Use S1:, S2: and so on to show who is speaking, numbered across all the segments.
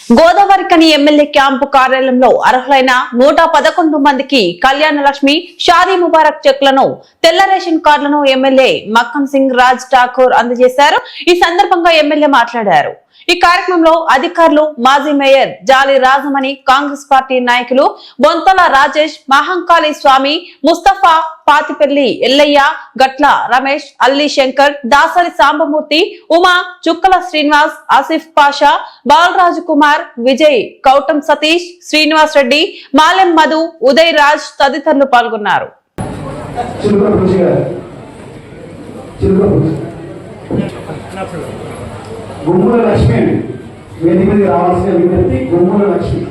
S1: Godavarikhani MLA camp కార్యాలయంలో అర్హులైన 111 మందికి కళ్యాణ లక్ష్మి షాదీ ముబారక్ చెక్లను తెల్ల రేషన్ కార్డులను ఎమ్మెల్యే మక్కన్ సింగ్ రాజ్ ఠాకూర్ అందజేశారు. ఈ సందర్భంగా ఎమ్మెల్యే మాట్లాడారు. ఈ కార్యక్రమంలో అధికారులు, మాజీ మేయర్ జాలి రాజమణి, కాంగ్రెస్ పార్టీ నాయకులు బొంతల రాజేష్, మహంకాళి స్వామి, ముస్తఫా, పాతిపల్లి ఎల్లయ్య, గట్ల రమేష్, అల్లి శంకర్, దాసరి సాంబమూర్తి, ఉమా, చుక్కల శ్రీనివాస్, ఆసిఫ్ పాషా, బాలరాజు కుమార్, విజయ్, కౌటం సతీష్, శ్రీనివాస్ రెడ్డి, మాలెం మధు, ఉదయ్ రాజ్ తదితరులు పాల్గొన్నారు.
S2: గుమ్మల లక్ష్మి వేదిక మీద రావాల్సిన విజ్ఞప్తి. గుమ్మల లక్ష్మి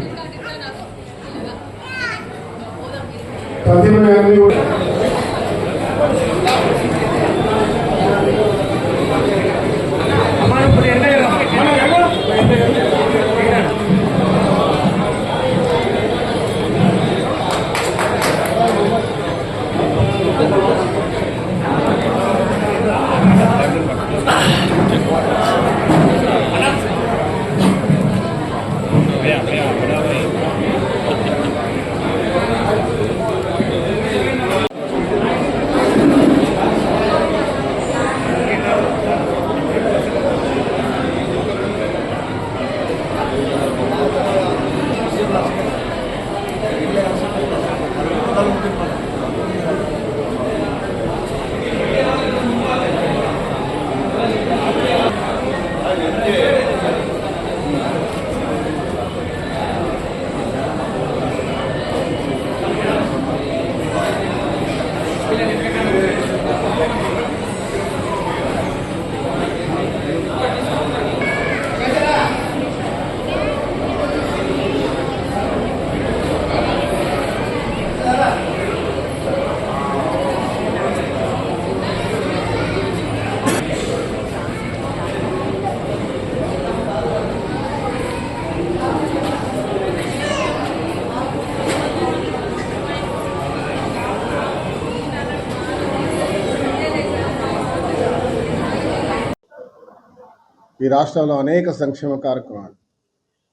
S3: ఈ రాష్ట్రంలో అనేక సంక్షేమ కార్యక్రమాలు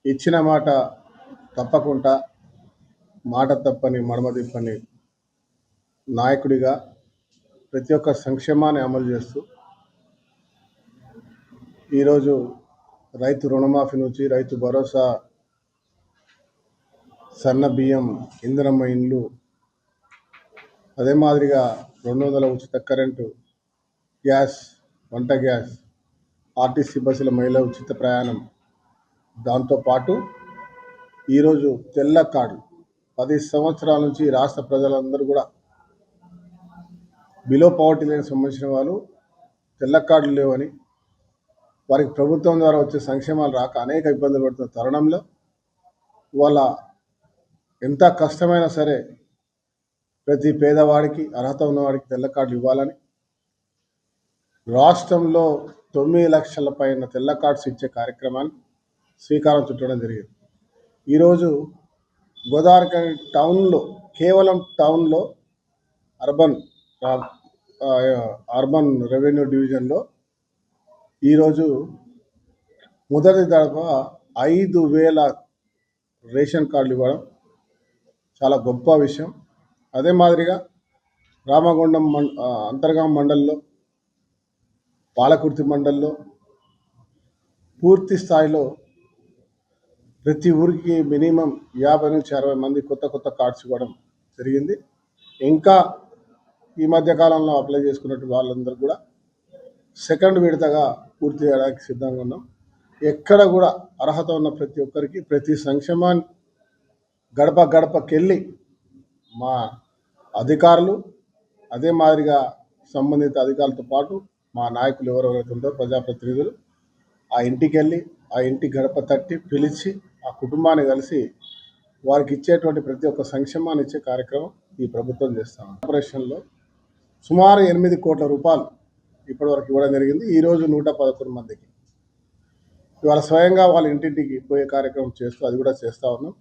S3: ఇచ్చిన మాట తప్పకుండా, మాట తప్పని మడమ తిప్పని నాయకుడిగా ప్రతి ఒక్క సంక్షేమాన్ని అమలు చేస్తూ ఈరోజు రైతు రుణమాఫీ నుంచి రైతు భరోసా, సన్న బియ్యం, ఇంధనమ్మ ఇండ్లు, అదే మాదిరిగా 200 ఉచిత కరెంటు, గ్యాస్, వంట గ్యాస్, ఆర్టీసీ బస్సుల మహిళ ఉచిత ప్రయాణం, దాంతోపాటు ఈరోజు తెల్ల కార్డు 10 సంవత్సరాల నుంచి రాష్ట్ర ప్రజలందరూ కూడా బిలో పవర్టీ లైన్ సంబంధించిన వాళ్ళు తెల్ల కార్డులు లేవని, వారికి ప్రభుత్వం ద్వారా వచ్చే సంక్షేమాలు రాక అనేక ఇబ్బందులు పడుతున్న తరుణంలో వాళ్ళ ఎంత కష్టమైనా సరే ప్రతి పేదవాడికి, అర్హత ఉన్నవాడికి తెల్ల కార్డులు ఇవ్వాలని రాష్ట్రంలో 9 లక్షల పైన తెల్ల కార్డ్స్ ఇచ్చే కార్యక్రమాన్ని శ్రీకారం చుట్టడం జరిగింది. ఈరోజు గోదావరికని టౌన్లో, కేవలం టౌన్లో అర్బన్ రెవెన్యూ డివిజన్లో ఈరోజు మొదటి దఫ 5,000 రేషన్ కార్డులు ఇవ్వడం చాలా గొప్ప విషయం. అదే మాదిరిగా రామగుండం అంతర్గాం మండల్లో, పాలకుర్తి మండల్లో పూర్తి స్థాయిలో ప్రతి ఊరికి మినిమం 50 నుంచి 60 మంది కొత్త కార్డ్స్ ఇవ్వడం జరిగింది. ఇంకా ఈ మధ్యకాలంలో అప్లై చేసుకున్నట్టు వాళ్ళందరూ కూడా సెకండ్ విడతగా పూర్తి చేయడానికి సిద్ధంగా ఉన్నాం. ఎక్కడ కూడా అర్హత ఉన్న ప్రతి ఒక్కరికి ప్రతి సంక్షేమాన్ని గడప గడపకెళ్ళి మా అధికారులు, అదే మాదిరిగా సంబంధిత అధికారులతో పాటు మా నాయకులు ఎవరెవరైతే ఉంటారో ప్రజాప్రతినిధులు ఆ ఇంటికి వెళ్ళి, ఆ ఇంటి గడప తట్టి పిలిచి ఆ కుటుంబాన్ని కలిసి వారికి ఇచ్చేటువంటి ప్రతి ఒక్క సంక్షేమాన్ని ఇచ్చే కార్యక్రమం ఈ ప్రభుత్వం చేస్తాం. ఆపరేషన్లో సుమారు 8 కోట్ల రూపాయలు ఇప్పటివరకు ఇవ్వడం జరిగింది. ఈరోజు 111 మందికి ఇవాళ స్వయంగా వాళ్ళ ఇంటింటికి పోయే కార్యక్రమం చేస్తూ అది కూడా చేస్తూ ఉన్నాం.